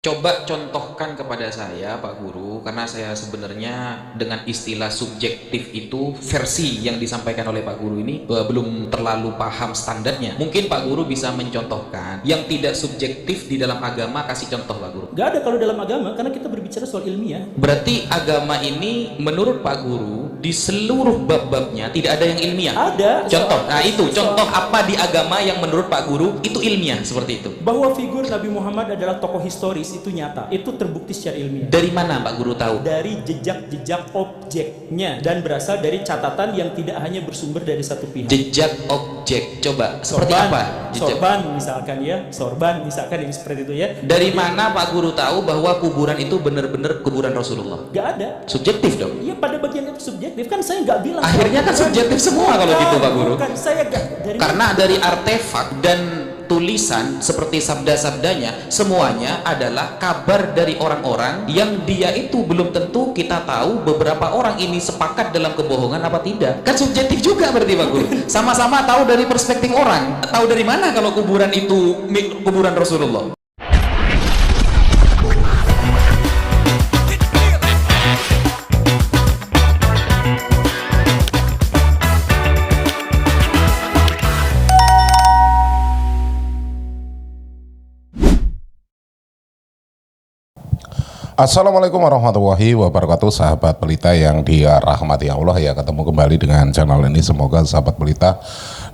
Coba contohkan kepada saya, Pak Guru, karena saya sebenarnya dengan istilah subjektif itu versi yang disampaikan oleh Pak Guru ini belum terlalu paham standarnya. Mungkin Pak Guru bisa mencontohkan yang tidak subjektif di dalam agama, kasih contoh Pak Guru. Gak ada kalau dalam agama, karena kita berbicara soal ilmiah. Berarti agama ini menurut Pak Guru di seluruh bab-babnya tidak ada yang ilmiah. Ada. Contoh, nah itu contoh apa di agama yang menurut Pak Guru itu ilmiah seperti itu? Bahwa figur Nabi Muhammad adalah tokoh historis itu nyata, itu terbukti secara ilmiah. Dari mana Pak Guru tahu? Dari jejak-jejak objeknya dan berasal dari catatan yang tidak hanya bersumber dari satu pihak. Jejak objek, coba seperti apa? Sorban misalkan ya, sorban misalkan yang seperti itu ya. Dari mana Pak Guru tahu bahwa kuburan itu benar-benar kuburan Rasulullah? Gak ada. Subjektif dong. Iya, pada bagian itu subjektif kan, saya nggak bilang. Akhirnya kan subjektif semua kalau gitu Pak Guru. Bukan, saya gak, karena dari artefak dan tulisan seperti sabda-sabdanya semuanya adalah kabar dari orang-orang yang dia itu belum tentu kita tahu beberapa orang ini sepakat dalam kebohongan apa tidak. Kan subjektif juga berarti Pak Guru. Sama-sama tahu dari perspektif orang. Tahu dari mana kalau kuburan itu kuburan Rasulullah? Assalamualaikum warahmatullahi wabarakatuh, sahabat pelita yang dirahmati Allah ya. Ketemu kembali dengan channel ini, semoga sahabat pelita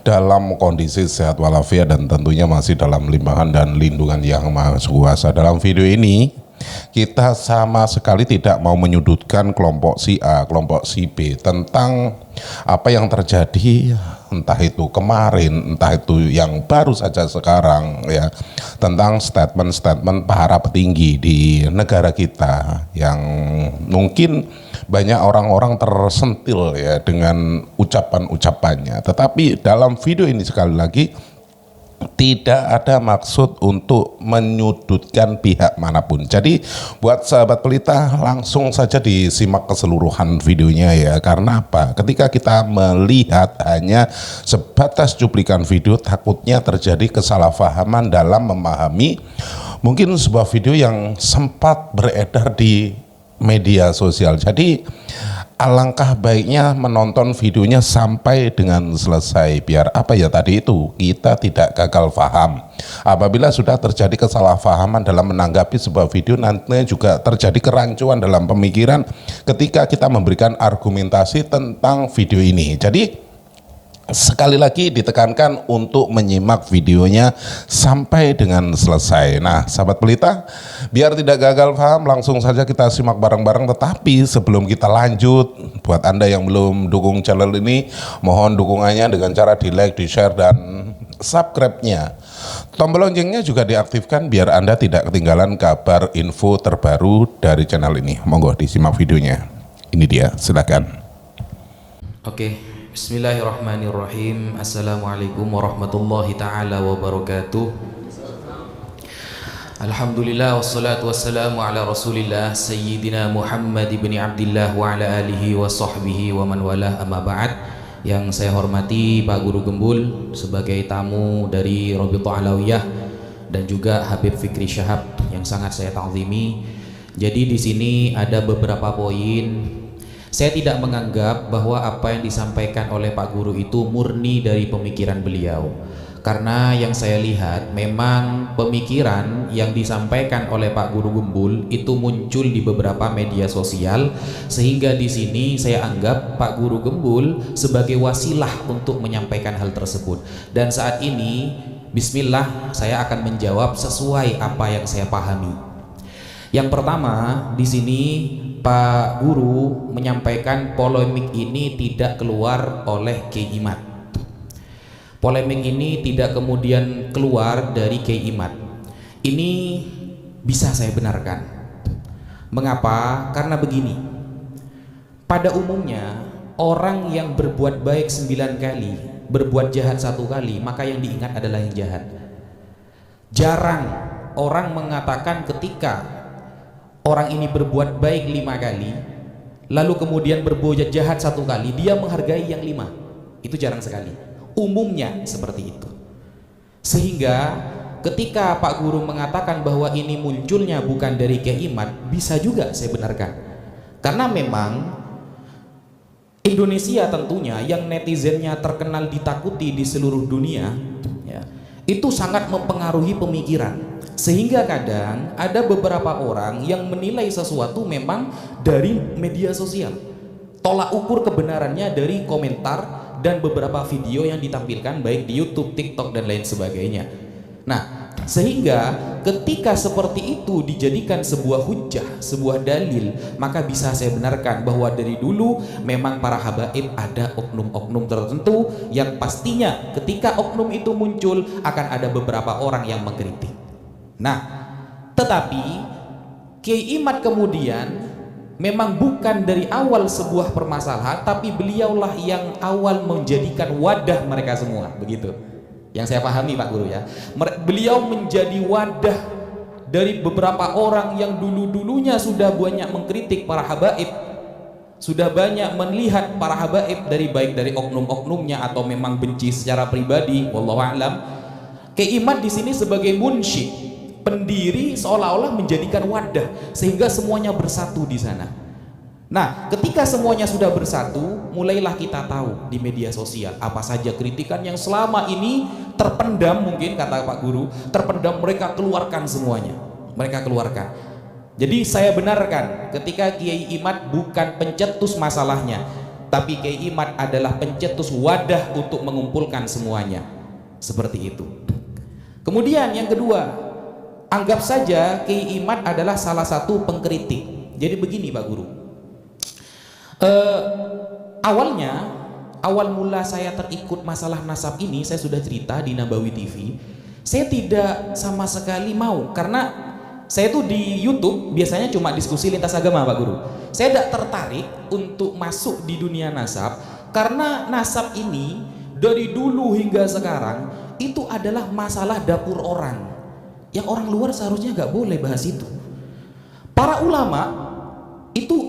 dalam kondisi sehat walafiat dan tentunya masih dalam limpahan dan lindungan yang maha kuasa. Dalam video ini kita sama sekali tidak mau menyudutkan kelompok si A, kelompok si B tentang apa yang terjadi, entah itu kemarin, entah itu yang baru saja sekarang ya, tentang statement-statement para petinggi di negara kita yang mungkin banyak orang-orang tersentil ya dengan ucapan-ucapannya. Tetapi dalam video ini sekali lagi tidak ada maksud untuk menyudutkan pihak manapun. Jadi buat sahabat pelita langsung saja disimak keseluruhan videonya ya. Karena apa? Ketika kita melihat hanya sebatas cuplikan video, takutnya terjadi kesalahpahaman dalam memahami mungkin sebuah video yang sempat beredar di media sosial. Jadi alangkah baiknya menonton videonya sampai dengan selesai, biar apa ya tadi itu, kita tidak gagal paham. Apabila sudah terjadi kesalahpahaman dalam menanggapi sebuah video, nantinya juga terjadi kerancuan dalam pemikiran ketika kita memberikan argumentasi tentang video ini. Jadi sekali lagi ditekankan untuk menyimak videonya sampai dengan selesai. Nah, sahabat pelita, biar tidak gagal paham, langsung saja kita simak bareng-bareng. Tetapi sebelum kita lanjut, buat Anda yang belum dukung channel ini, mohon dukungannya dengan cara di like, di share, dan subscribe-nya. Tombol loncengnya juga diaktifkan biar Anda tidak ketinggalan kabar info terbaru dari channel ini. Monggo disimak videonya. Ini dia, silakan. Oke. Bismillahirrahmanirrahim. Assalamualaikum warahmatullahi ta'ala wabarakatuh. Alhamdulillah wassalatu wassalamu ala rasulillah Sayyidina Muhammad ibn Abdillah wa ala alihi wa sahbihi wa man walah, amma ba'd. Yang saya hormati Pak Guru Gembul sebagai tamu dari Rabithah Alawiyah dan juga Habib Fikri Syahab yang sangat saya ta'zimi. Jadi di sini ada beberapa poin. Saya tidak menganggap bahwa apa yang disampaikan oleh Pak Guru itu murni dari pemikiran beliau, karena yang saya lihat memang pemikiran yang disampaikan oleh Pak Guru Gembul itu muncul di beberapa media sosial, sehingga di sini saya anggap Pak Guru Gembul sebagai wasilah untuk menyampaikan hal tersebut. Dan saat ini bismillah saya akan menjawab sesuai apa yang saya pahami. Yang pertama, di sini Pak Guru menyampaikan polemik ini tidak keluar oleh Kiai Imad. Polemik ini tidak kemudian keluar dari Kiai Imad. Ini bisa saya benarkan. Mengapa? Karena begini. Pada umumnya orang yang berbuat baik 9 kali, berbuat jahat 1 kali, maka yang diingat adalah yang jahat. Jarang orang mengatakan ketika orang ini berbuat baik 5 kali, lalu kemudian berbuat jahat 1 kali, dia menghargai yang 5. Itu jarang sekali. Umumnya seperti itu. Sehingga ketika Pak Guru mengatakan bahwa ini munculnya bukan dari Kiai Imad, bisa juga saya benarkan. Karena memang Indonesia tentunya yang netizennya terkenal ditakuti di seluruh dunia, ya, itu sangat mempengaruhi pemikiran. Sehingga kadang ada beberapa orang yang menilai sesuatu memang dari media sosial. Tolak ukur kebenarannya dari komentar dan beberapa video yang ditampilkan baik di YouTube, TikTok dan lain sebagainya. Nah, sehingga ketika seperti itu dijadikan sebuah hujah, sebuah dalil, maka bisa saya benarkan bahwa dari dulu memang para habaib ada oknum-oknum tertentu yang pastinya ketika oknum itu muncul akan ada beberapa orang yang mengkritik. Nah, tetapi Kiai Imad kemudian memang bukan dari awal sebuah permasalahan, tapi beliaulah yang awal menjadikan wadah mereka semua, begitu yang saya pahami Pak Guru ya. Beliau menjadi wadah dari beberapa orang yang dulu-dulunya sudah banyak mengkritik para habaib, sudah banyak melihat para habaib dari baik dari oknum-oknumnya atau memang benci secara pribadi, wallahu a'lam. Kiai Imad di sini sebagai munsyid, pendiri, seolah-olah menjadikan wadah sehingga semuanya bersatu di sana. Nah, ketika semuanya sudah bersatu, mulailah kita tahu di media sosial apa saja kritikan yang selama ini terpendam, mungkin kata Pak Guru, terpendam, mereka keluarkan semuanya. Mereka keluarkan. Jadi saya benarkan ketika Kiai Imad bukan pencetus masalahnya, tapi Kiai Imad adalah pencetus wadah untuk mengumpulkan semuanya. Seperti itu. Kemudian yang kedua, anggap saja Kiai Imad adalah salah satu pengkritik. Jadi begini Pak Guru, awal mula saya terikut masalah nasab ini, saya sudah cerita di Nabawi TV, saya tidak sama sekali mau, karena saya tuh di YouTube biasanya cuma diskusi lintas agama Pak Guru. Saya tidak tertarik untuk masuk di dunia nasab, karena nasab ini dari dulu hingga sekarang itu adalah masalah dapur orang, yang orang luar seharusnya nggak boleh bahas itu. Para ulama itu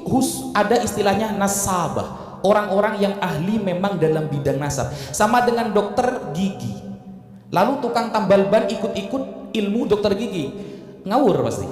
ada istilahnya nasabah, orang-orang yang ahli memang dalam bidang nasab, sama dengan dokter gigi. Lalu tukang tambal ban ikut-ikut ilmu dokter gigi, ngawur pasti.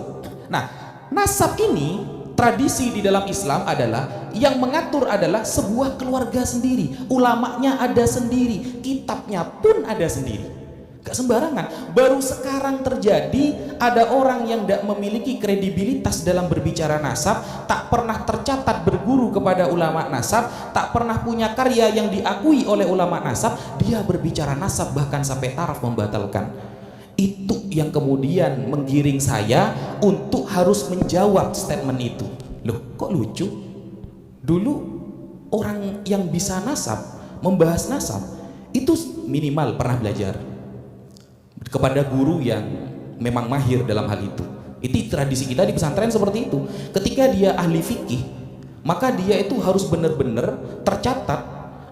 Nah, nasab ini tradisi di dalam Islam adalah yang mengatur adalah sebuah keluarga sendiri, ulamanya ada sendiri, kitabnya pun ada sendiri. Gak sembarangan. Baru sekarang terjadi ada orang yang tidak memiliki kredibilitas dalam berbicara nasab, tak pernah tercatat berguru kepada ulama nasab, tak pernah punya karya yang diakui oleh ulama nasab, dia berbicara nasab bahkan sampai taraf membatalkan. Itu yang kemudian menggiring saya untuk harus menjawab statement itu. Loh, kok lucu? Dulu orang yang bisa nasab, membahas nasab, itu minimal pernah belajar kepada guru yang memang mahir dalam hal itu. Itu tradisi kita di pesantren seperti itu. Ketika dia ahli fikih, maka dia itu harus benar-benar tercatat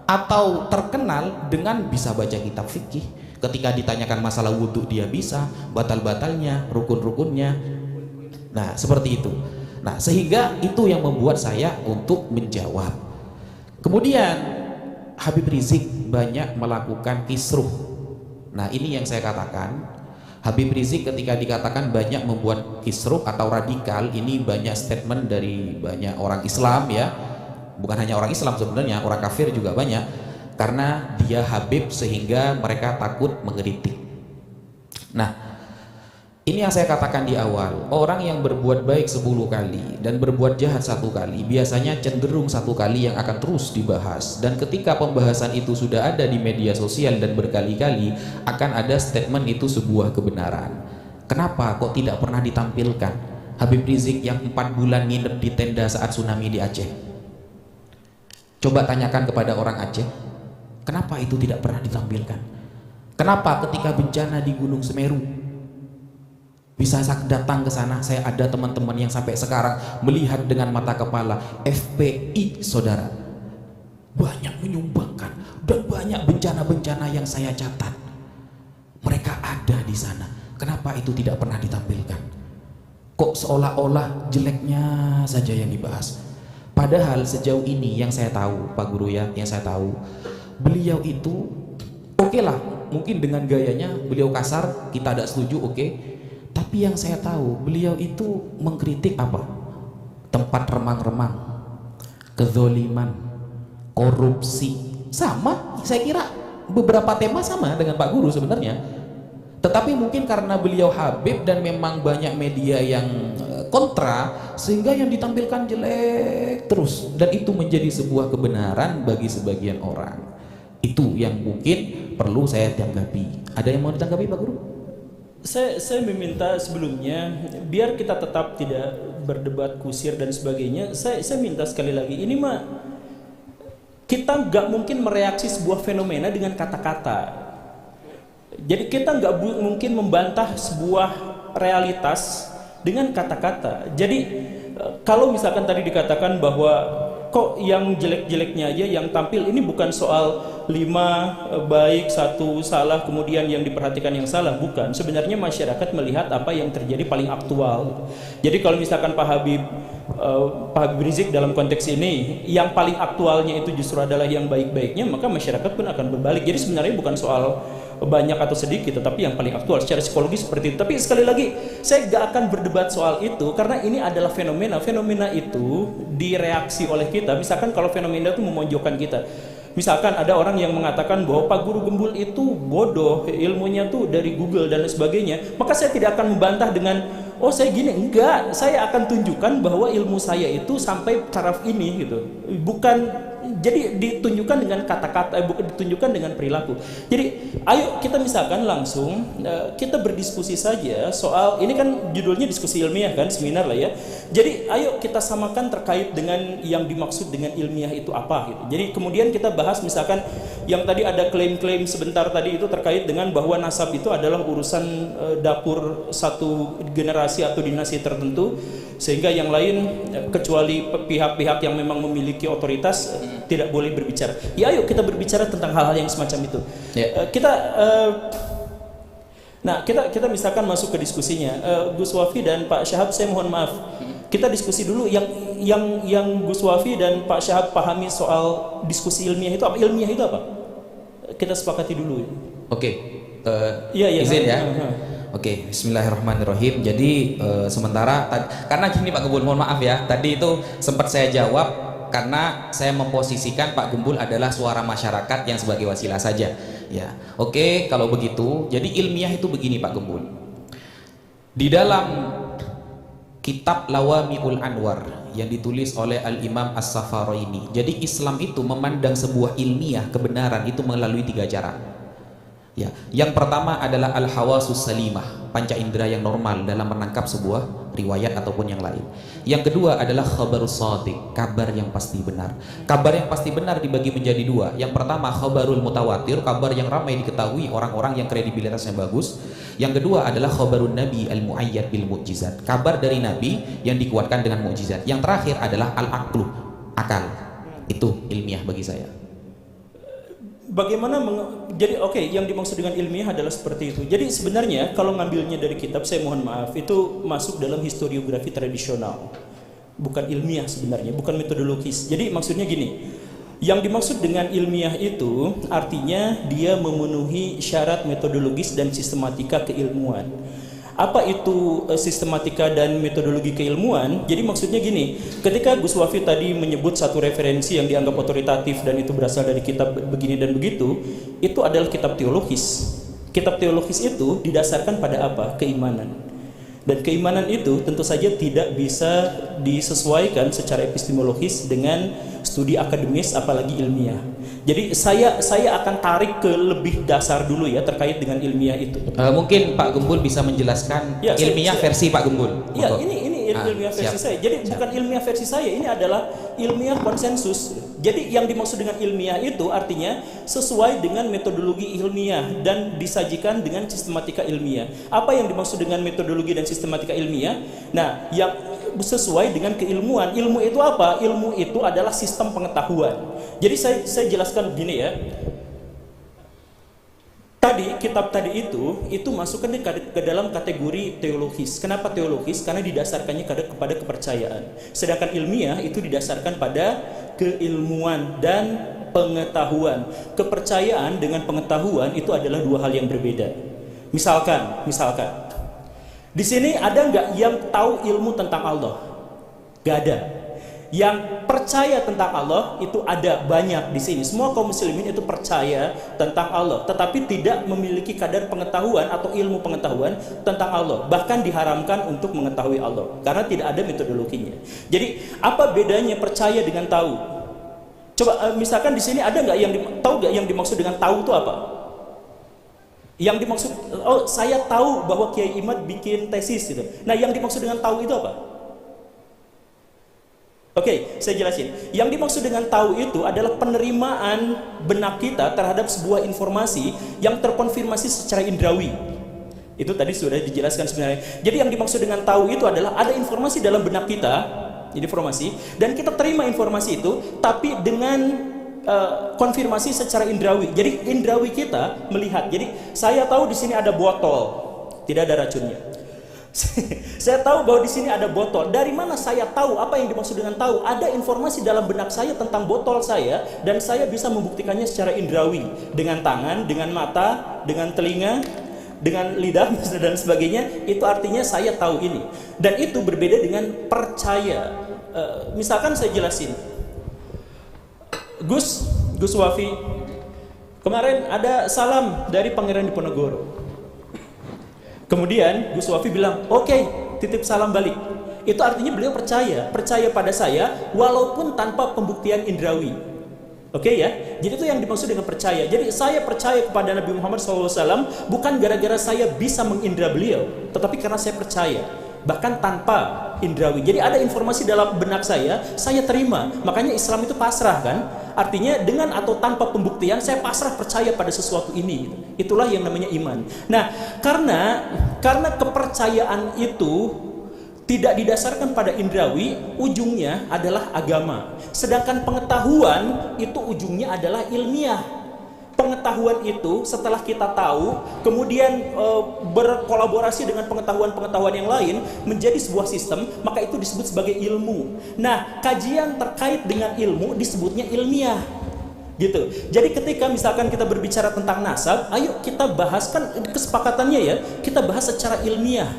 atau terkenal dengan bisa baca kitab fikih. Ketika ditanyakan masalah wudhu dia bisa, batal-batalnya, rukun-rukunnya. Nah, seperti itu. Nah, sehingga itu yang membuat saya untuk menjawab. Kemudian Habib Rizik banyak melakukan kisruh. Nah, ini yang saya katakan, Habib Rizik ketika dikatakan banyak membuat kisruh atau radikal, ini banyak statement dari banyak orang Islam ya, bukan hanya orang Islam sebenarnya, orang kafir juga banyak, karena dia Habib sehingga mereka takut mengkritik. Nah, ini yang saya katakan di awal, orang yang berbuat baik 10 kali dan berbuat jahat 1 kali biasanya cenderung 1 kali yang akan terus dibahas, dan ketika pembahasan itu sudah ada di media sosial dan berkali-kali akan ada statement itu sebuah kebenaran. Kenapa kok tidak pernah ditampilkan Habib Rizik yang 4 bulan nginep di tenda saat tsunami di Aceh? Coba tanyakan kepada orang Aceh, kenapa itu tidak pernah ditampilkan? Kenapa ketika bencana di Gunung Semeru bisa datang ke sana? Saya ada teman-teman yang sampai sekarang melihat dengan mata kepala FPI, saudara, banyak menyumbangkan dan banyak bencana-bencana yang saya catat. Mereka ada di sana. Kenapa itu tidak pernah ditampilkan? Kok seolah-olah jeleknya saja yang dibahas? Padahal sejauh ini yang saya tahu, Pak Guru ya, yang saya tahu, beliau itu oke lah mungkin dengan gayanya beliau kasar, kita tidak setuju, oke. Tapi yang saya tahu, beliau itu mengkritik apa? Tempat remang-remang, kezoliman, korupsi. Sama, saya kira beberapa tema sama dengan Pak Guru sebenarnya. Tetapi mungkin karena beliau Habib dan memang banyak media yang kontra, sehingga yang ditampilkan jelek terus, dan itu menjadi sebuah kebenaran bagi sebagian orang. Itu yang mungkin perlu saya tanggapi. Ada yang mau ditanggapi Pak Guru? Saya meminta sebelumnya, biar kita tetap tidak berdebat kusir dan sebagainya, saya minta sekali lagi, ini mah kita nggak mungkin mereaksi sebuah fenomena dengan kata-kata. Jadi kita nggak mungkin membantah sebuah realitas dengan kata-kata. Jadi kalau misalkan tadi dikatakan bahwa kok yang jelek-jeleknya aja yang tampil, ini bukan soal 5 baik 1 salah kemudian yang diperhatikan yang salah, bukan. Sebenarnya masyarakat melihat apa yang terjadi paling aktual. Jadi kalau misalkan Pak Habib Rizik dalam konteks ini yang paling aktualnya itu justru adalah yang baik-baiknya, maka masyarakat pun akan berbalik. Jadi sebenarnya bukan soal banyak atau sedikit, tetapi yang paling aktual secara psikologis seperti itu. Tapi sekali lagi, saya gak akan berdebat soal itu karena ini adalah fenomena itu direaksi oleh kita. Misalkan kalau fenomena itu memojokkan kita, misalkan ada orang yang mengatakan bahwa Pak Guru Gembul itu bodoh, ilmunya tuh dari Google dan sebagainya, maka saya tidak akan membantah dengan oh saya gini, enggak, saya akan tunjukkan bahwa ilmu saya itu sampai taraf ini gitu. Bukan, jadi ditunjukkan dengan kata-kata, bukan ditunjukkan dengan perilaku. Jadi ayo kita misalkan langsung kita berdiskusi saja soal ini, kan judulnya diskusi ilmiah kan, seminar lah ya. Jadi ayo kita samakan terkait dengan yang dimaksud dengan ilmiah itu apa gitu. Jadi kemudian kita bahas misalkan yang tadi ada klaim-klaim sebentar tadi itu terkait dengan bahwa nasab itu adalah urusan dapur satu generasi atau dinasti tertentu, sehingga yang lain kecuali pihak-pihak yang memang memiliki otoritas tidak boleh berbicara. Ya ayo kita berbicara tentang hal-hal yang semacam itu. Kita misalkan masuk ke diskusinya. Gus Wafi dan Pak Syahab, saya mohon maaf. Kita diskusi dulu yang Gus Wafi dan Pak Syahab pahami soal diskusi ilmiah itu apa? Ilmiah itu apa? Kita sepakati dulu. Oke. Izin ya. Oke, bismillahirrahmanirrahim. Jadi sementara karena gini Pak Gembul, mohon maaf ya, tadi itu sempat saya jawab karena saya memposisikan Pak Gembul adalah suara masyarakat yang sebagai wasilah saja. Ya, oke, kalau begitu, jadi ilmiah itu begini Pak Gembul. Di dalam kitab Lawami'ul Anwar yang ditulis oleh Al-Imam As-Saffaraini, jadi Islam itu memandang sebuah ilmiah kebenaran itu melalui 3 cara. Ya, yang pertama adalah al-hawasus salimah, panca indera yang normal dalam menangkap sebuah riwayat ataupun yang lain. Yang kedua adalah khabarus shadiq, kabar yang pasti benar. Kabar yang pasti benar dibagi menjadi 2. Yang pertama khabarul mutawatir, kabar yang ramai diketahui orang-orang yang kredibilitasnya bagus. Yang kedua adalah khabarun nabi al-muayyad bil mu'jizat, kabar dari nabi yang dikuatkan dengan mukjizat. Yang terakhir adalah al-aqlu, akal. Itu ilmiah bagi saya. Bagaimana jadi yang dimaksud dengan ilmiah adalah seperti itu. Jadi sebenarnya kalau ngambilnya dari kitab, saya mohon maaf, itu masuk dalam historiografi tradisional, bukan ilmiah sebenarnya, bukan metodologis. Jadi maksudnya gini, yang dimaksud dengan ilmiah itu artinya dia memenuhi syarat metodologis dan sistematika keilmuan. Apa itu sistematika dan metodologi keilmuan? Jadi maksudnya gini, ketika Gus Wafi tadi menyebut satu referensi yang dianggap otoritatif dan itu berasal dari kitab begini dan begitu, itu adalah kitab teologis. Kitab teologis itu didasarkan pada apa? Keimanan. Dan keimanan itu tentu saja tidak bisa disesuaikan secara epistemologis dengan studi akademis apalagi ilmiah. Jadi saya akan tarik ke lebih dasar dulu ya terkait dengan ilmiah itu. Mungkin Pak Gembul bisa menjelaskan ya, ilmiah versi Pak Gembul. Ya, ini ilmiah versi saya. Jadi bukan ilmiah versi saya, ini adalah ilmiah konsensus. Jadi yang dimaksud dengan ilmiah itu artinya sesuai dengan metodologi ilmiah dan disajikan dengan sistematika ilmiah. Apa yang dimaksud dengan metodologi dan sistematika ilmiah? Nah, yang sesuai dengan keilmuan. Ilmu itu apa? Ilmu itu adalah sistem pengetahuan. Jadi saya jelaskan begini ya. kitab tadi itu masukkan ke dalam kategori teologis. Kenapa teologis? Karena didasarkannya kepada kepercayaan. Sedangkan ilmiah itu didasarkan pada keilmuan dan pengetahuan. Kepercayaan dengan pengetahuan itu adalah dua hal yang berbeda. Misalkan di sini ada nggak yang tahu ilmu tentang Allah? Gak ada. Yang percaya tentang Allah itu ada banyak di sini. Semua kaum muslimin itu percaya tentang Allah, tetapi tidak memiliki kadar pengetahuan atau ilmu pengetahuan tentang Allah. Bahkan diharamkan untuk mengetahui Allah karena tidak ada metodologinya. Jadi apa bedanya percaya dengan tahu? Coba misalkan di sini ada nggak yang tahu nggak yang dimaksud dengan tahu itu apa? Yang dimaksud, oh saya tahu bahwa Kiai Imad bikin tesis gitu. Nah yang dimaksud dengan tahu itu apa? Oke, saya jelasin. Yang dimaksud dengan tahu itu adalah penerimaan benak kita terhadap sebuah informasi yang terkonfirmasi secara indrawi. Itu tadi sudah dijelaskan sebenarnya. Jadi yang dimaksud dengan tahu itu adalah ada informasi dalam benak kita, informasi, dan kita terima informasi itu, tapi dengan konfirmasi secara indrawi. Jadi indrawi kita melihat. Jadi saya tahu di sini ada botol, tidak ada racunnya. Saya tahu bahwa di sini ada botol. Dari mana saya tahu? Apa yang dimaksud dengan tahu? Ada informasi dalam benak saya tentang botol saya, dan saya bisa membuktikannya secara indrawi, dengan tangan, dengan mata, dengan telinga, dengan lidah dan sebagainya. Itu artinya saya tahu ini. Dan itu berbeda dengan percaya. Misalkan saya jelasin, Gus Wafi, kemarin ada salam dari Pangeran Diponegoro. Kemudian Gus Wafi bilang, oke, titip salam balik. Itu artinya beliau percaya pada saya walaupun tanpa pembuktian indrawi. Oke ya, jadi itu yang dimaksud dengan percaya. Jadi saya percaya kepada Nabi Muhammad SAW bukan gara-gara saya bisa mengindra beliau, tetapi karena saya percaya, bahkan tanpa indrawi. Jadi ada informasi dalam benak saya terima. Makanya Islam itu pasrah kan? Artinya dengan atau tanpa pembuktian saya pasrah percaya pada sesuatu ini. Itulah yang namanya iman. Nah, karena kepercayaan itu tidak didasarkan pada indrawi, ujungnya adalah agama. Sedangkan pengetahuan itu ujungnya adalah ilmiah. Pengetahuan itu setelah kita tahu, kemudian berkolaborasi dengan pengetahuan-pengetahuan yang lain menjadi sebuah sistem, maka itu disebut sebagai ilmu. Nah, kajian terkait dengan ilmu disebutnya ilmiah. Gitu. Jadi ketika misalkan kita berbicara tentang nasab, ayo kita bahaskan kesepakatannya ya, kita bahas secara ilmiah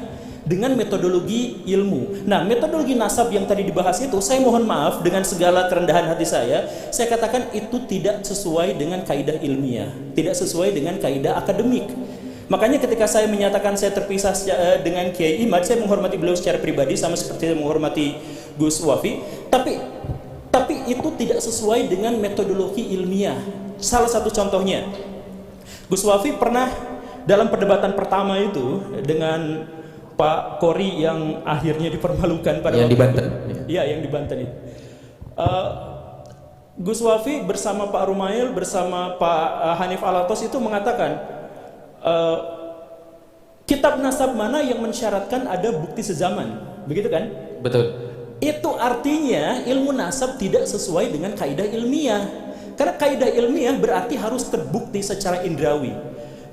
dengan metodologi ilmu. Nah, metodologi nasab yang tadi dibahas itu, saya mohon maaf dengan segala kerendahan hati saya katakan itu tidak sesuai dengan kaidah ilmiah, tidak sesuai dengan kaidah akademik. Makanya ketika saya menyatakan saya terpisah dengan Kiai Imad, saya menghormati beliau secara pribadi sama seperti saya menghormati Gus Wafi, tapi itu tidak sesuai dengan metodologi ilmiah. Salah satu contohnya, Gus Wafi pernah dalam perdebatan pertama itu dengan Pak Kori yang akhirnya dipermalukan pada yang di Banten. Iya, yang di Banten itu. Gus Wafi bersama Pak Rumail, bersama Pak Hanif Alatos itu mengatakan, kitab nasab mana yang mensyaratkan ada bukti sezaman, begitu kan? Betul. Itu artinya ilmu nasab tidak sesuai dengan kaidah ilmiah. Karena kaidah ilmiah berarti harus terbukti secara indrawi.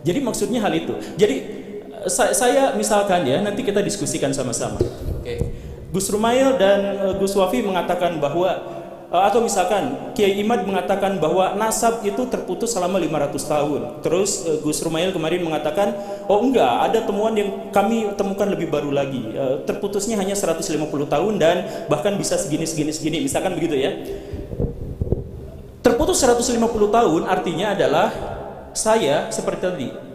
Jadi maksudnya hal itu. Jadi saya misalkan ya, nanti kita diskusikan sama-sama. Oke. Gus Rumail dan Gus Wafi mengatakan bahwa, atau misalkan Kiai Imad mengatakan bahwa nasab itu terputus selama 500 tahun. Terus Gus Rumail kemarin mengatakan, oh enggak, ada temuan yang kami temukan lebih baru lagi. Terputusnya hanya 150 tahun dan bahkan bisa segini, misalkan begitu ya. Terputus 150 tahun artinya adalah saya seperti tadi.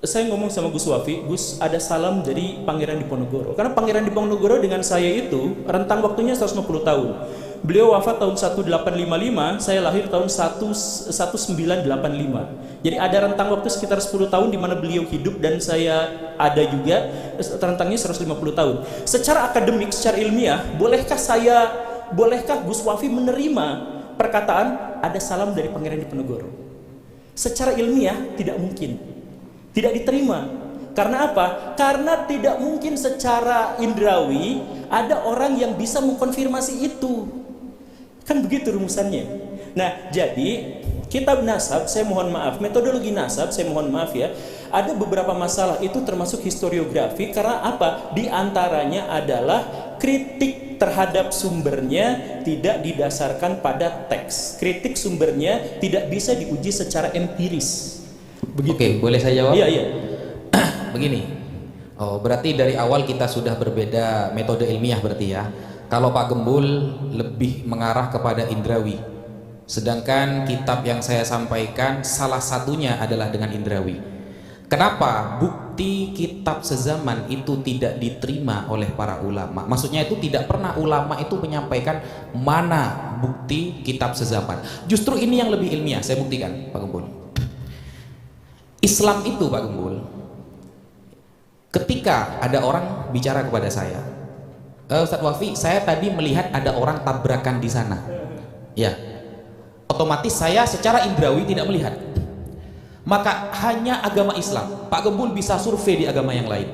Saya ngomong sama Gus Wafi, Gus ada salam dari Pangeran Diponegoro. Karena Pangeran Diponegoro dengan saya itu rentang waktunya 150 tahun. Beliau wafat tahun 1855, saya lahir tahun 1985. Jadi ada rentang waktu sekitar 10 tahun di mana beliau hidup dan saya ada juga, rentangnya 150 tahun. Secara akademik, secara ilmiah, bolehkah Gus Wafi menerima perkataan ada salam dari Pangeran Diponegoro? Secara ilmiah tidak mungkin. Tidak diterima. Karena apa? Karena tidak mungkin secara indrawi ada orang yang bisa mengkonfirmasi itu. Kan begitu rumusannya. Nah, jadi kitab nasab, saya mohon maaf, metodologi nasab, saya mohon maaf ya, ada beberapa masalah itu termasuk historiografi. Karena apa? Di antaranya adalah kritik terhadap sumbernya tidak didasarkan pada teks. Kritik sumbernya tidak bisa diuji secara empiris. Begitu. Oke, boleh saya jawab? Iya, iya. Begini, oh berarti dari awal kita sudah berbeda metode ilmiah berarti ya. Kalau Pak Gembul lebih mengarah kepada indrawi, sedangkan kitab yang saya sampaikan salah satunya adalah dengan indrawi. Kenapa bukti kitab sezaman itu tidak diterima oleh para ulama? Maksudnya itu tidak pernah ulama itu menyampaikan mana bukti kitab sezaman. Justru ini yang lebih ilmiah, saya buktikan Pak Gembul. Islam itu Pak Gembul, ketika ada orang bicara kepada saya, Ustadz Wafi, saya tadi melihat ada orang tabrakan di sana, ya, otomatis saya secara indrawi tidak melihat. Maka hanya agama Islam. Pak Gembul bisa survei di agama yang lain,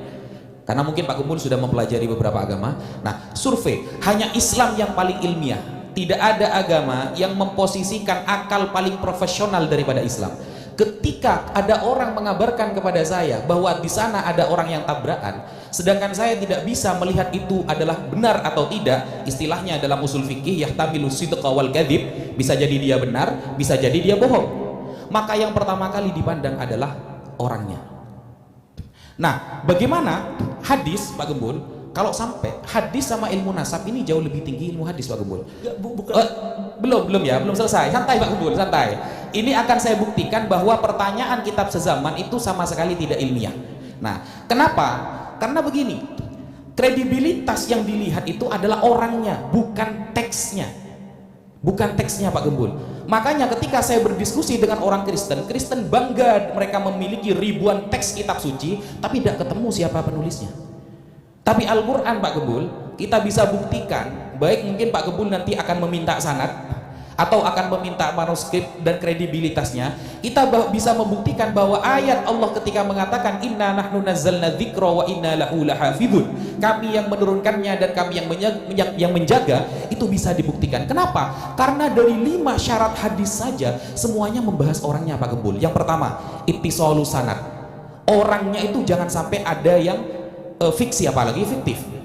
karena mungkin Pak Gembul sudah mempelajari beberapa agama. Nah, survei, hanya Islam yang paling ilmiah. Tidak ada agama yang memposisikan akal paling profesional daripada Islam. Ketika ada orang mengabarkan kepada saya bahwa di sana ada orang yang tabrakan, sedangkan saya tidak bisa melihat itu adalah benar atau tidak, istilahnya dalam usul fikih yahtamilu sidqa wal kadzib, bisa jadi dia benar, bisa jadi dia bohong. Maka yang pertama kali dipandang adalah orangnya. Nah, bagaimana hadis Pak Gembul? Kalau sampai hadis sama ilmu nasab ini jauh lebih tinggi ilmu hadis Pak Gembul. Belum ya, belum selesai. Santai Pak Gembul, santai. Ini akan saya buktikan bahwa pertanyaan kitab sezaman itu sama sekali tidak ilmiah. Nah, kenapa? Karena begini, kredibilitas yang dilihat itu adalah orangnya, bukan teksnya. Bukan teksnya Pak Gembul. Makanya ketika saya berdiskusi dengan orang Kristen, Kristen bangga mereka memiliki ribuan teks kitab suci, tapi tidak ketemu siapa penulisnya. Tapi Al-Quran Pak Gembul, kita bisa buktikan, baik mungkin Pak Gembul nanti akan meminta sanad atau akan meminta manuskrip dan kredibilitasnya, kita bisa membuktikan bahwa ayat Allah ketika mengatakan inna nahnu nazzalna dzikra wa inna lahu lahafidun, kami yang menurunkannya dan kami yang menjaga, itu bisa dibuktikan. Kenapa? Karena dari 5 syarat hadis saja semuanya membahas orangnya Pak Gembul. Yang pertama, ittisalu sanad, orangnya itu jangan sampai ada yang fiksi, apalagi fiktif.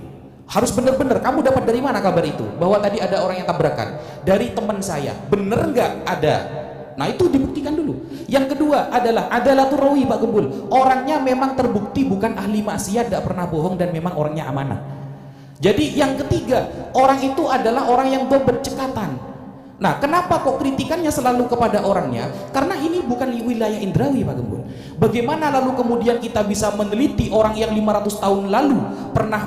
Harus benar-benar, kamu dapat dari mana kabar itu bahwa tadi ada orang yang tabrakan? Dari teman saya. Bener nggak? Ada. Nah, itu dibuktikan dulu. Yang kedua adalah adalatul rawi Pak Gembul, orangnya memang terbukti bukan ahli maksiat, tidak pernah bohong, dan memang orangnya amanah. Jadi yang ketiga, orang itu adalah orang yang bercekatan. Nah, kenapa kok kritikannya selalu kepada orangnya? Karena ini bukan wilayah indrawi Pak Gembul. Bagaimana lalu kemudian kita bisa meneliti orang yang 500 tahun lalu pernah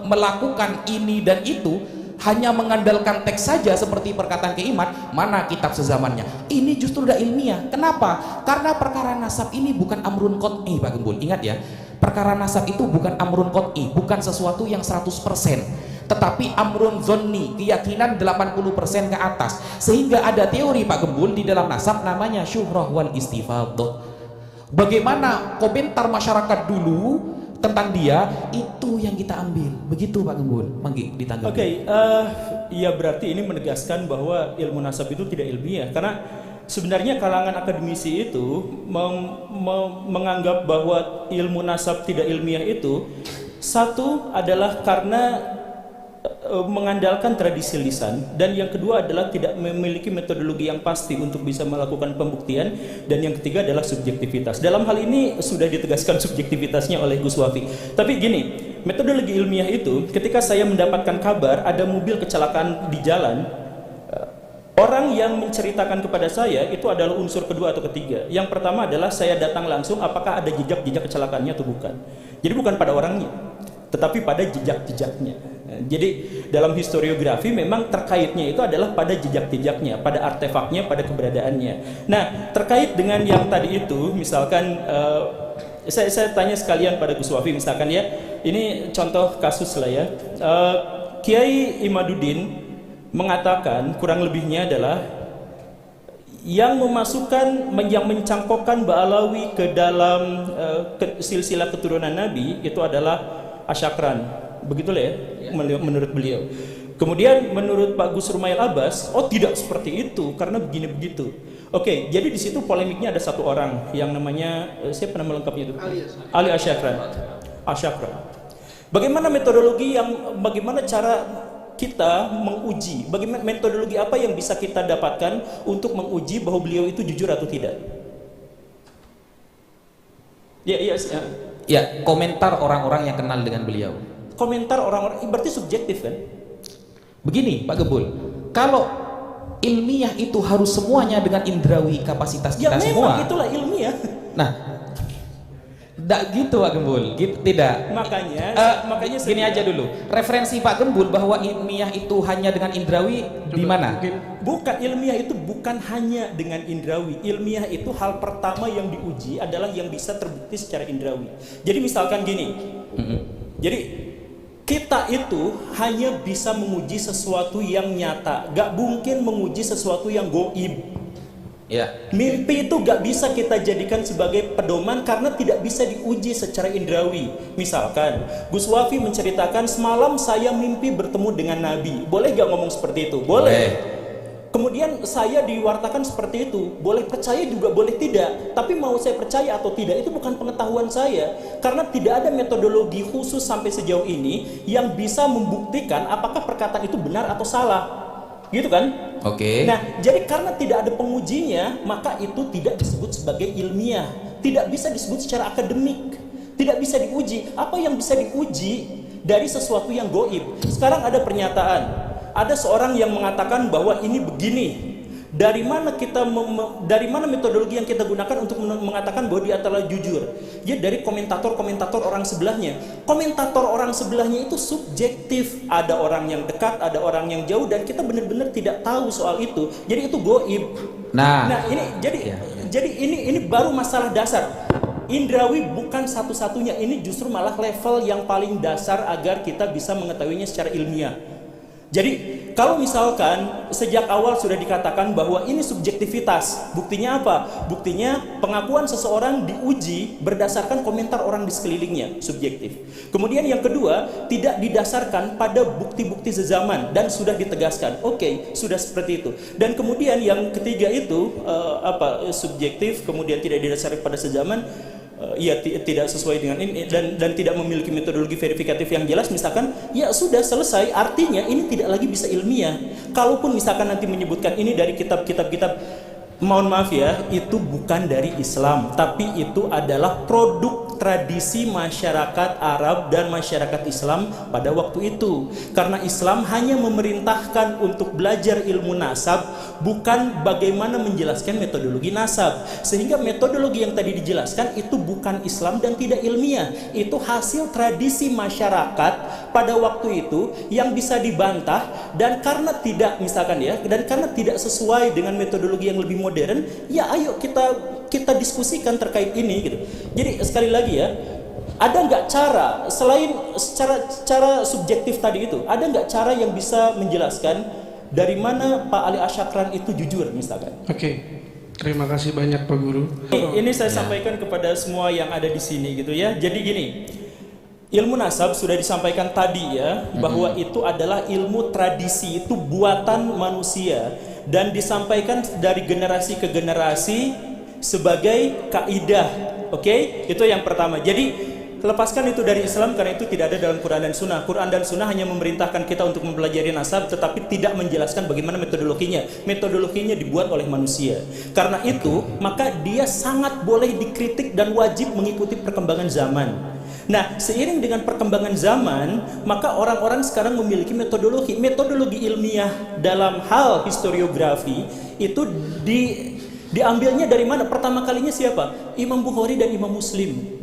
melakukan ini dan itu, hanya mengandalkan teks saja seperti perkataan Kiai-Imad, mana kitab sezamannya? Ini justru udah ilmiah. Kenapa? Karena perkara nasab ini bukan amrun qot'i Pak Gembul. Ingat ya, perkara nasab itu bukan amrun qot'i, bukan sesuatu yang 100%, tetapi amrun zonni, keyakinan 80% ke atas. Sehingga ada teori Pak Gembul di dalam nasab namanya syuhrah wal istifadhah. Bagaimana komentar masyarakat dulu tentang dia, itu yang kita ambil. Begitu Pak Gembul. Manggi ditanggapi. Oke, ya berarti ini menegaskan bahwa ilmu nasab itu tidak ilmiah, karena sebenarnya kalangan akademisi itu menganggap bahwa ilmu nasab tidak ilmiah itu, satu adalah karena mengandalkan tradisi lisan, dan yang kedua adalah tidak memiliki metodologi yang pasti untuk bisa melakukan pembuktian, dan yang ketiga adalah subjektivitas. Dalam hal ini sudah ditegaskan subjektivitasnya oleh Gus Wafi. Tapi gini, metodologi ilmiah itu ketika saya mendapatkan kabar ada mobil kecelakaan di jalan, orang yang menceritakan kepada saya itu adalah unsur kedua atau ketiga. Yang pertama adalah saya datang langsung, apakah ada jejak-jejak kecelakaannya atau bukan. Jadi bukan pada orangnya, tetapi pada jejak-jejaknya. Jadi dalam historiografi memang terkaitnya itu adalah pada jejak-jejaknya, pada artefaknya, pada keberadaannya. Nah, terkait dengan yang tadi itu, misalkan saya tanya sekalian pada Gus Wafi, misalkan ya, ini contoh kasus lah ya, Kiai Imaduddin mengatakan kurang lebihnya adalah yang memasukkan, yang mencangkokkan Ba'alawi ke dalam silsilah keturunan Nabi itu adalah Asyakran. Begitulah ya, menurut beliau. Kemudian menurut Pak Gus Rumail Abbas, oh tidak seperti itu, karena begini begitu. Oke, jadi di situ polemiknya ada satu orang yang namanya siapa nama lengkapnya itu? Ali Asyakran. Bagaimana metodologi bagaimana cara kita menguji? Bagaimana metodologi apa yang bisa kita dapatkan untuk menguji bahwa beliau itu jujur atau tidak? Ya, komentar orang-orang yang kenal dengan beliau. Komentar orang-orang berarti subjektif kan? Begini, Pak Gembul, kalau ilmiah itu harus semuanya dengan indrawi kapasitas kita semua. Ya memang itulah ilmiah. Nah, tidak gitu Pak Gembul, gitu, tidak. Makanya gini aja dulu. Referensi Pak Gembul bahwa ilmiah itu hanya dengan indrawi di mana? Bukan, ilmiah itu bukan hanya dengan indrawi. Ilmiah itu hal pertama yang diuji adalah yang bisa terbukti secara indrawi. Jadi misalkan gini. Jadi kita itu hanya bisa menguji sesuatu yang nyata, gak mungkin menguji sesuatu yang goib. Ya. Mimpi itu gak bisa kita jadikan sebagai pedoman karena tidak bisa diuji secara indrawi. Misalkan Gus Wafi menceritakan semalam saya mimpi bertemu dengan Nabi. Boleh gak ngomong seperti itu? Boleh. Kemudian saya diwartakan seperti itu. Boleh percaya juga boleh tidak. Tapi mau saya percaya atau tidak itu bukan pengetahuan saya. Karena tidak ada metodologi khusus sampai sejauh ini yang bisa membuktikan apakah perkataan itu benar atau salah. Gitu kan? Oke. Nah, jadi karena tidak ada pengujinya, maka itu tidak disebut sebagai ilmiah. Tidak bisa disebut secara akademik. Tidak bisa diuji. Apa yang bisa diuji dari sesuatu yang goib? Sekarang ada pernyataan. Ada seorang yang mengatakan bahwa ini begini. Dari mana metodologi yang kita gunakan untuk mengatakan bahwa dia adalah jujur? Ya dari komentator orang sebelahnya. Komentator orang sebelahnya itu subjektif. Ada orang yang dekat, ada orang yang jauh, dan kita benar-benar tidak tahu soal itu. Jadi itu goib. Nah ini jadi ini baru masalah dasar. Indrawi bukan satu-satunya. Ini justru malah level yang paling dasar agar kita bisa mengetahuinya secara ilmiah. Jadi kalau misalkan sejak awal sudah dikatakan bahwa ini subjektivitas, buktinya apa? Buktinya pengakuan seseorang diuji berdasarkan komentar orang di sekelilingnya, subjektif. Kemudian yang kedua, tidak didasarkan pada bukti-bukti sezaman dan sudah ditegaskan. Oke, sudah seperti itu. Dan kemudian yang ketiga itu subjektif, kemudian tidak didasarkan pada sezaman. Tidak sesuai dengan ini dan tidak memiliki metodologi verifikatif yang jelas, misalkan ya sudah selesai, artinya ini tidak lagi bisa ilmiah. Kalaupun misalkan nanti menyebutkan ini dari kitab, mohon maaf ya, itu bukan dari Islam, tapi itu adalah produk tradisi masyarakat Arab dan masyarakat Islam pada waktu itu. Karena Islam hanya memerintahkan untuk belajar ilmu nasab, bukan bagaimana menjelaskan metodologi nasab. Sehingga metodologi yang tadi dijelaskan itu bukan Islam dan tidak ilmiah. Itu hasil tradisi masyarakat pada waktu itu yang bisa dibantah, dan karena tidak sesuai dengan metodologi yang lebih modern, ya ayo kita diskusikan terkait ini gitu. Jadi sekali lagi ya, ada nggak cara selain cara subjektif tadi itu, ada nggak cara yang bisa menjelaskan dari mana Pak Ali Asyakran itu jujur misalkan? Oke. Terima kasih banyak Pak Guru. Ini saya sampaikan kepada semua yang ada di sini gitu ya. Jadi gini, ilmu nasab sudah disampaikan tadi ya, bahwa itu adalah ilmu tradisi, itu buatan manusia dan disampaikan dari generasi ke generasi sebagai kaidah. Oke? Itu yang pertama. Jadi lepaskan itu dari Islam karena itu tidak ada dalam Quran dan Sunnah. Quran dan Sunnah hanya memerintahkan kita untuk mempelajari nasab, tetapi tidak menjelaskan bagaimana metodologinya. Metodologinya dibuat oleh manusia. Karena itu, maka dia sangat boleh dikritik dan wajib mengikuti perkembangan zaman. Nah, seiring dengan perkembangan zaman, maka orang-orang sekarang memiliki metodologi ilmiah dalam hal historiografi itu diambilnya dari mana? Pertama kalinya siapa? Imam Bukhari dan Imam Muslim.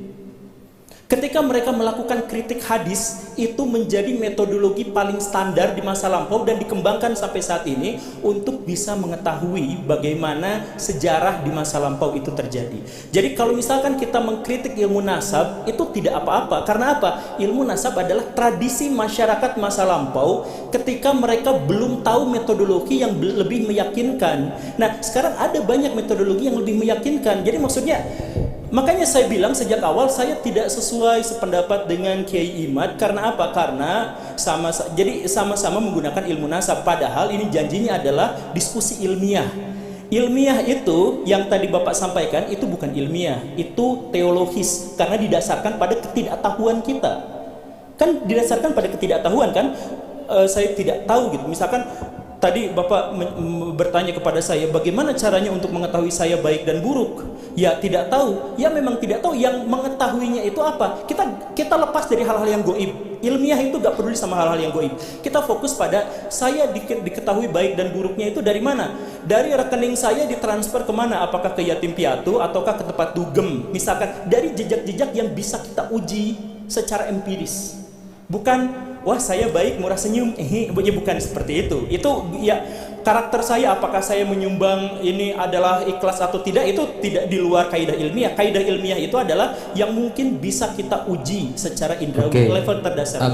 Ketika mereka melakukan kritik hadis, itu menjadi metodologi paling standar di masa lampau dan dikembangkan sampai saat ini untuk bisa mengetahui bagaimana sejarah di masa lampau itu terjadi. Jadi kalau misalkan kita mengkritik ilmu nasab, itu tidak apa-apa. Karena apa? Ilmu nasab adalah tradisi masyarakat masa lampau ketika mereka belum tahu metodologi yang lebih meyakinkan. Nah, sekarang ada banyak metodologi yang lebih meyakinkan. Jadi maksudnya, makanya saya bilang sejak awal saya tidak sesuai sependapat dengan Kiai Imad. Karena apa? Karena sama-sama menggunakan ilmu nasab. Padahal ini janjinya adalah diskusi ilmiah. Ilmiah itu yang tadi Bapak sampaikan itu bukan ilmiah, itu teologis karena didasarkan pada ketidaktahuan kita. Kan didasarkan pada ketidaktahuan kan? Saya tidak tahu gitu. Misalkan tadi Bapak bertanya kepada saya, bagaimana caranya untuk mengetahui saya baik dan buruk? Ya tidak tahu. Ya memang tidak tahu. Yang mengetahuinya itu apa? Kita lepas dari hal-hal yang goib. Ilmiah itu gak peduli sama hal-hal yang goib. Kita fokus pada saya diketahui baik dan buruknya itu dari mana? Dari rekening saya ditransfer kemana? Apakah ke yatim piatu ataukah ke tempat dugem? Misalkan dari jejak-jejak yang bisa kita uji secara empiris. Bukan, wah saya baik murah senyum, bukan seperti itu. Itu ya karakter saya, apakah saya menyumbang ini adalah ikhlas atau tidak, itu tidak di luar kaidah ilmiah. Kaidah ilmiah itu adalah yang mungkin bisa kita uji secara indrawi level terdasar.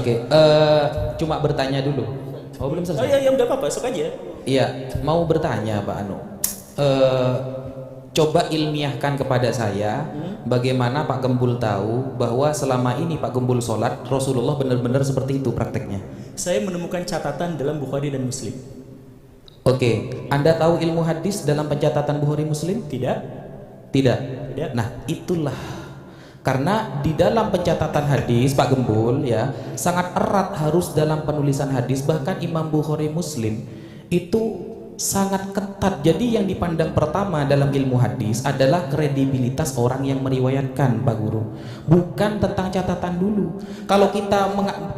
Cuma bertanya dulu. Oh belum selesai? Oh ya udah apa-apa, sok aja. Iya, mau bertanya Pak Anu. Coba ilmiahkan kepada saya bagaimana Pak Gembul tahu bahwa selama ini Pak Gembul sholat Rasulullah benar-benar seperti itu prakteknya. Saya menemukan catatan dalam Bukhari dan Muslim. Oke, Anda tahu ilmu hadis dalam pencatatan Bukhari Muslim? Tidak. Tidak. Nah, itulah karena di dalam pencatatan hadis Pak Gembul ya sangat erat harus dalam penulisan hadis, bahkan Imam Bukhari Muslim itu sangat ketat. Jadi yang dipandang pertama dalam ilmu hadis adalah kredibilitas orang yang meriwayatkan, Pak Guru, bukan tentang catatan dulu. Kalau kita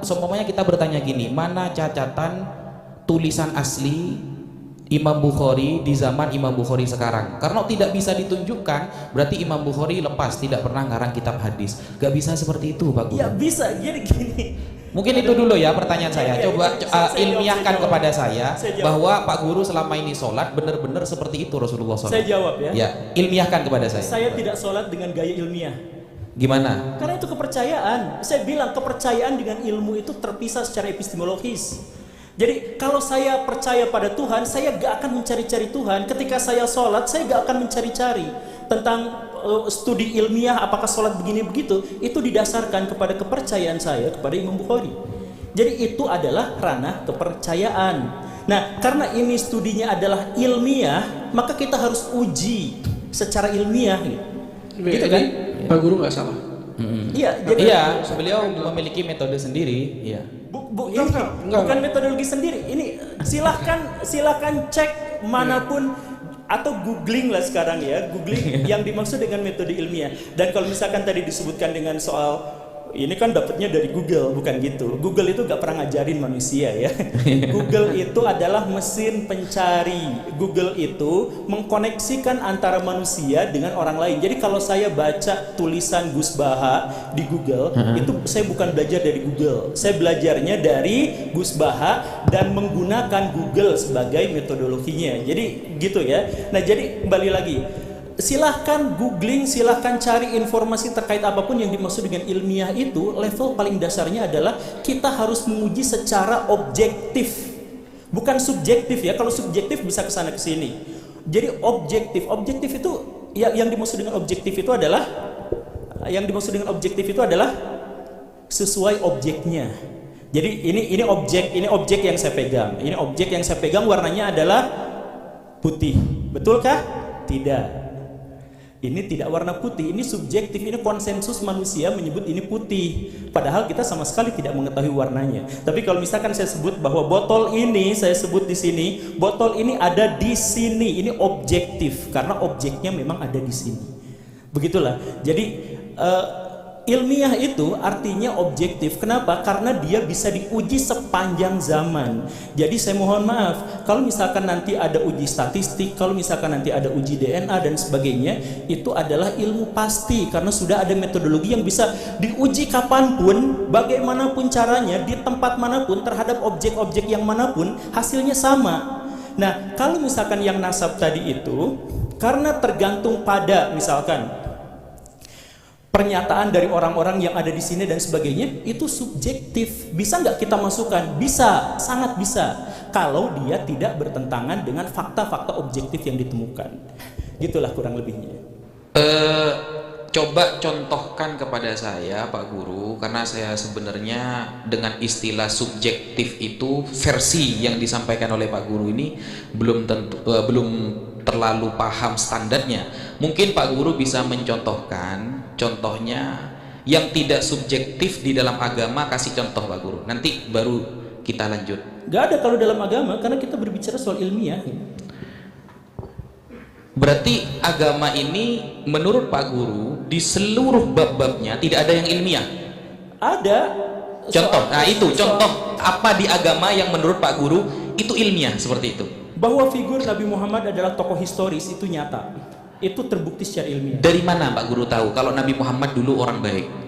seumpamanya kita bertanya gini, mana catatan tulisan asli Imam Bukhari di zaman Imam Bukhari sekarang? Karena tidak bisa ditunjukkan, berarti Imam Bukhari lepas, tidak pernah ngarang kitab hadis. Gak bisa seperti itu, Pak Guru. Ya bisa, jadi gini. Mungkin itu dulu ya pertanyaan saya. Coba ilmiahkan kepada saya bahwa Pak Guru selama ini sholat benar-benar seperti itu Rasulullah SAW. Saya jawab ya. Ya, ilmiahkan kepada saya. Saya tidak sholat dengan gaya ilmiah. Gimana? Karena itu kepercayaan. Saya bilang kepercayaan dengan ilmu itu terpisah secara epistemologis. Jadi kalau saya percaya pada Tuhan, saya gak akan mencari-cari Tuhan. Ketika saya sholat, saya gak akan mencari-cari tentang studi ilmiah apakah sholat begini begitu. Itu didasarkan kepada kepercayaan saya kepada Imam Bukhari. Jadi itu adalah ranah kepercayaan. Nah, karena ini studinya adalah ilmiah, maka kita harus uji secara ilmiah gitu kan? Pak Guru nggak salah. Iya, jadi beliau memiliki metode sendiri. Iya. Bukan metodologi sendiri. Ini silahkan cek manapun atau googling lah sekarang ya, googling yang dimaksud dengan metode ilmiah. Dan kalau misalkan tadi disebutkan dengan soal ini kan dapatnya dari Google, bukan gitu. Google itu gak pernah ngajarin manusia ya. Google itu adalah mesin pencari. Google itu mengkoneksikan antara manusia dengan orang lain. Jadi kalau saya baca tulisan Gus Baha di Google, itu saya bukan belajar dari Google. Saya belajarnya dari Gus Baha dan menggunakan Google sebagai metodologinya. Jadi gitu ya. Nah jadi kembali lagi, silahkan googling, silahkan cari informasi terkait apapun yang dimaksud dengan ilmiah itu. Level paling dasarnya adalah kita harus menguji secara objektif, bukan subjektif ya. Kalau subjektif bisa kesana kesini. Jadi objektif itu yang dimaksud dengan objektif itu adalah sesuai objeknya. Jadi ini objek yang saya pegang. Ini objek yang saya pegang warnanya adalah putih. Betulkah? Tidak. Ini tidak warna putih, ini subjektif, ini konsensus manusia menyebut ini putih. Padahal kita sama sekali tidak mengetahui warnanya. Tapi kalau misalkan saya sebut bahwa botol ini, saya sebut di sini, botol ini ada di sini, ini objektif karena objeknya memang ada di sini. Begitulah. Jadi ilmiah itu artinya objektif. Kenapa? Karena dia bisa diuji sepanjang zaman. Jadi saya mohon maaf, kalau misalkan nanti ada uji statistik, kalau misalkan nanti ada uji DNA dan sebagainya, itu adalah ilmu pasti karena sudah ada metodologi yang bisa diuji kapanpun, bagaimanapun caranya, di tempat manapun, terhadap objek-objek yang manapun, hasilnya sama. Nah, kalau misalkan yang nasab tadi itu, karena tergantung pada misalkan pernyataan dari orang-orang yang ada di sini dan sebagainya, itu subjektif. Bisa nggak kita masukkan? Bisa, sangat bisa. Kalau dia tidak bertentangan dengan fakta-fakta objektif yang ditemukan. Gitulah kurang lebihnya. coba contohkan kepada saya Pak Guru, karena saya sebenarnya dengan istilah subjektif itu versi yang disampaikan oleh Pak Guru ini belum terlalu paham standarnya. Mungkin Pak Guru bisa mencontohkan contohnya yang tidak subjektif di dalam agama, kasih contoh Pak Guru. Nanti baru kita lanjut. Gak ada kalau dalam agama, karena kita berbicara soal ilmiah. Berarti agama ini menurut Pak Guru di seluruh bab-babnya tidak ada yang ilmiah. Ada. Contoh, contoh apa di agama yang menurut Pak Guru itu ilmiah seperti itu? Bahwa figur Nabi Muhammad adalah tokoh historis itu nyata. Itu terbukti secara ilmiah. Dari mana Pak Guru tahu kalau Nabi Muhammad dulu orang baik?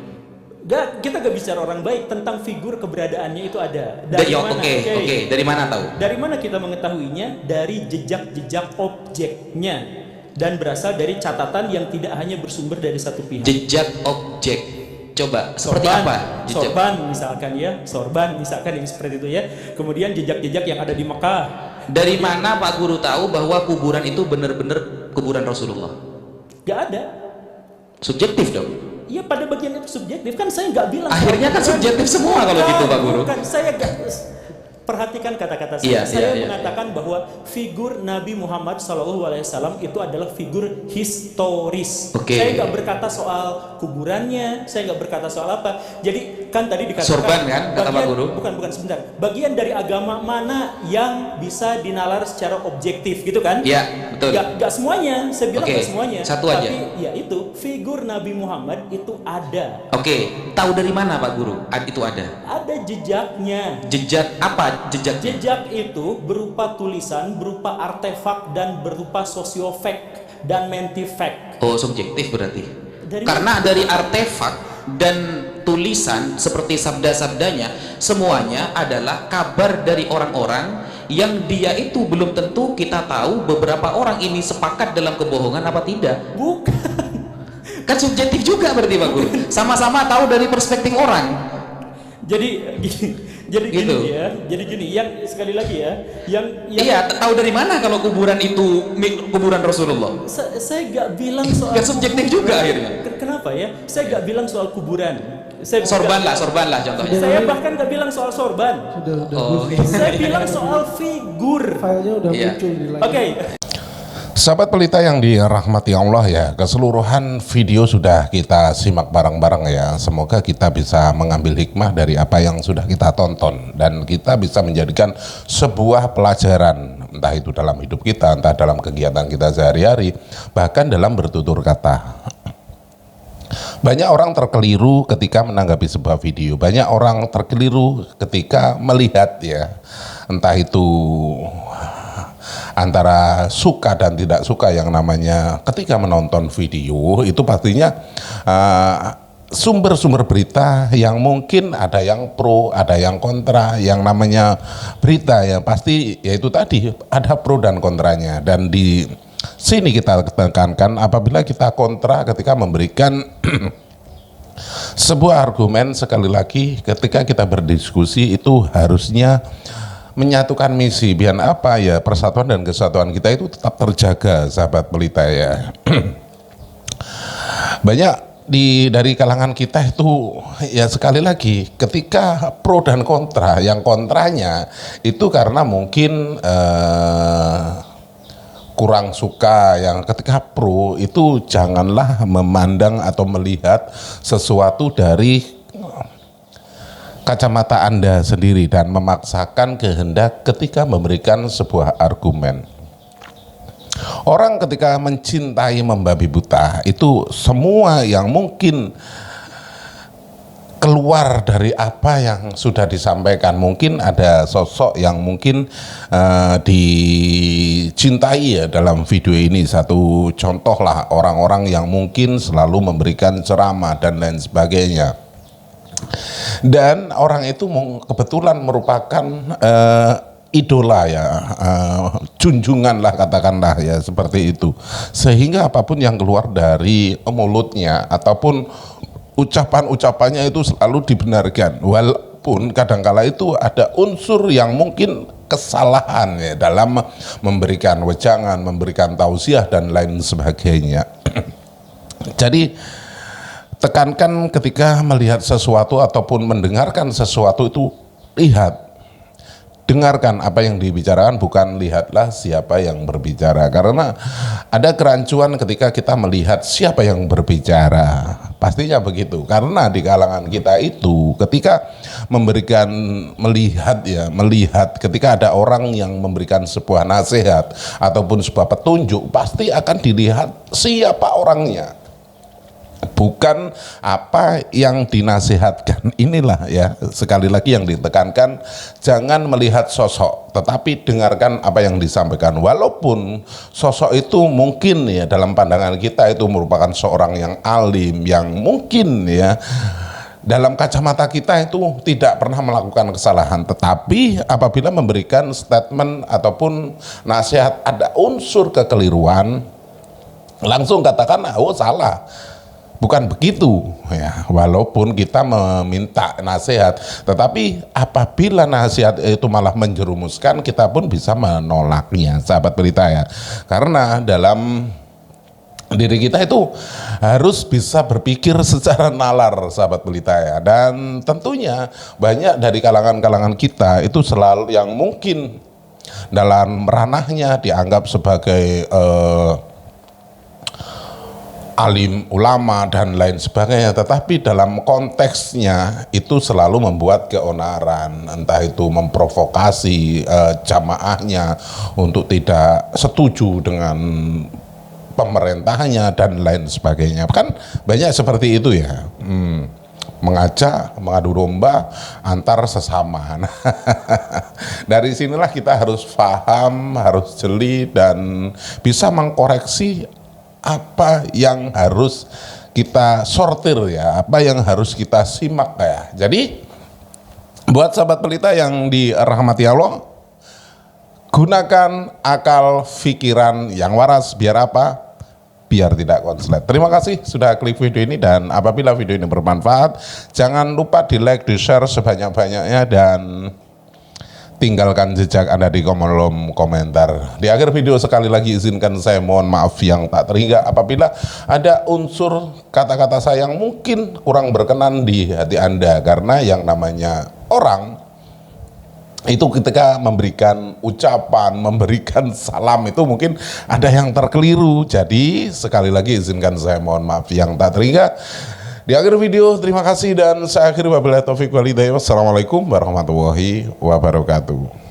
Kita gak bicara orang baik, tentang figur keberadaannya itu ada. Oke. Dari mana tahu? Dari mana kita mengetahuinya? Dari jejak-jejak objeknya, dan berasal dari catatan yang tidak hanya bersumber dari satu pihak. Jejak objek. Coba seperti apa? Sorban misalkan ini seperti itu ya. Kemudian jejak-jejak yang ada di Mekah. Dari mana Pak Guru tahu bahwa kuburan itu benar-benar kuburan Rasulullah? Gak ada. Subjektif dong. Iya, pada bagian itu subjektif kan, saya nggak bilang. Akhirnya kan subjektif semua kalau gitu Pak Guru. Bukan, saya nggak. Perhatikan kata-kata saya. Saya mengatakan bahwa figur Nabi Muhammad SAW itu adalah figur historis. Saya nggak berkata soal kuburannya, saya nggak berkata soal apa. Jadi kan tadi dikatakan sorban kan kata Pak Guru? Bukan sebentar. Bagian dari agama mana yang bisa dinalar secara objektif gitu kan? Iya, betul. Gak semuanya. Saya bilang gak semuanya. Satu aja. Tapi ya itu figur Nabi Muhammad itu ada. Tahu dari mana Pak Guru? Itu ada. Ada jejaknya. Jejak apa? Jejak itu berupa tulisan, berupa artefak, dan berupa sosiofak dan mentifak. Oh, subjektif berarti. Karena dari artefak dan tulisan seperti sabda-sabdanya, semuanya adalah kabar dari orang-orang yang dia itu belum tentu kita tahu beberapa orang ini sepakat dalam kebohongan apa tidak. Bukan. Kan subjektif juga berarti Pak Guru. Sama-sama tahu dari perspektif orang. Jadi gini ya. Jadi gini, yang sekali lagi ya, yang iya, tahu dari mana kalau kuburan itu kuburan Rasulullah? Saya nggak bilang soal subjektif juga akhirnya. Kenapa ya? Saya nggak bilang soal kuburan. Sorban lah contohnya. Saya bahkan nggak bilang soal sorban. Saya bilang soal figur. Filenya udah muncul di layar. Oke. Sahabat pelita yang dirahmati Allah ya, keseluruhan video sudah kita simak bareng-bareng ya. Semoga kita bisa mengambil hikmah dari apa yang sudah kita tonton dan kita bisa menjadikan sebuah pelajaran, entah itu dalam hidup kita, entah dalam kegiatan kita sehari-hari, bahkan dalam bertutur kata. Banyak orang terkeliru ketika menanggapi sebuah video, banyak orang terkeliru ketika melihat ya, entah itu antara suka dan tidak suka yang namanya ketika menonton video itu pastinya sumber-sumber berita yang mungkin ada yang pro, ada yang kontra, yang namanya berita yang pasti yaitu tadi ada pro dan kontranya, dan di sini kita tekankan apabila kita kontra ketika memberikan sebuah argumen, sekali lagi ketika kita berdiskusi itu harusnya menyatukan misi, biar apa ya, persatuan dan kesatuan kita itu tetap terjaga sahabat pelita ya. Banyak dari kalangan kita itu ya, sekali lagi ketika pro dan kontra, yang kontranya itu karena mungkin kurang suka, yang ketika pro itu janganlah memandang atau melihat sesuatu dari kacamata Anda sendiri dan memaksakan kehendak ketika memberikan sebuah argumen. Orang ketika mencintai membabi buta itu semua yang mungkin keluar dari apa yang sudah disampaikan. Mungkin ada sosok yang mungkin dicintai ya dalam video ini. Satu contoh lah, orang-orang yang mungkin selalu memberikan ceramah dan lain sebagainya. Dan orang itu kebetulan merupakan idola ya, junjungan lah katakanlah ya, seperti itu. Sehingga apapun yang keluar dari mulutnya ataupun ucapan-ucapannya itu selalu dibenarkan, walaupun kadangkala itu ada unsur yang mungkin kesalahan ya dalam memberikan wejangan, memberikan tausiah dan lain sebagainya. Jadi tekankan ketika melihat sesuatu ataupun mendengarkan sesuatu itu, lihat, dengarkan apa yang dibicarakan, bukan lihatlah siapa yang berbicara. Karena ada kerancuan ketika kita melihat siapa yang berbicara, pastinya begitu. Karena di kalangan kita itu ketika melihat ketika ada orang yang memberikan sebuah nasihat ataupun sebuah petunjuk, pasti akan dilihat siapa orangnya, bukan apa yang dinasihatkan. Inilah ya, sekali lagi yang ditekankan, jangan melihat sosok, tetapi dengarkan apa yang disampaikan. Walaupun sosok itu mungkin ya dalam pandangan kita itu merupakan seorang yang alim, yang mungkin ya dalam kacamata kita itu tidak pernah melakukan kesalahan, tetapi apabila memberikan statement ataupun nasihat ada unsur kekeliruan, langsung katakan, oh salah, bukan begitu ya. Walaupun kita meminta nasihat, tetapi apabila nasihat itu malah menjerumuskan, kita pun bisa menolaknya, sahabat pelita ya. Karena dalam diri kita itu harus bisa berpikir secara nalar, sahabat pelita ya. Dan tentunya banyak dari kalangan-kalangan kita itu selalu yang mungkin dalam ranahnya dianggap sebagai alim, ulama dan lain sebagainya, tetapi dalam konteksnya itu selalu membuat keonaran, entah itu memprovokasi jamaahnya untuk tidak setuju dengan pemerintahnya dan lain sebagainya. Kan banyak seperti itu ya, mengajak mengadu domba antar sesama. Dari sinilah kita harus paham, harus jeli dan bisa mengkoreksi apa yang harus kita sortir ya, apa yang harus kita simak ya. Jadi buat sahabat pelita yang dirahmati Allah, gunakan akal pikiran yang waras, biar apa? Biar tidak konslet. Terima kasih sudah klik video ini, dan apabila video ini bermanfaat, jangan lupa di like, di share sebanyak-banyaknya, dan tinggalkan jejak Anda di kolom komentar. Di akhir video sekali lagi izinkan saya mohon maaf yang tak terhingga apabila ada unsur kata-kata saya yang mungkin kurang berkenan di hati Anda, karena yang namanya orang itu ketika memberikan ucapan, memberikan salam itu mungkin ada yang terkeliru. Jadi sekali lagi izinkan saya mohon maaf yang tak terhingga. Di akhir video, terima kasih dan saya akhiri wabillahi taufiq wal hidayah. Wassalamualaikum warahmatullahi wabarakatuh.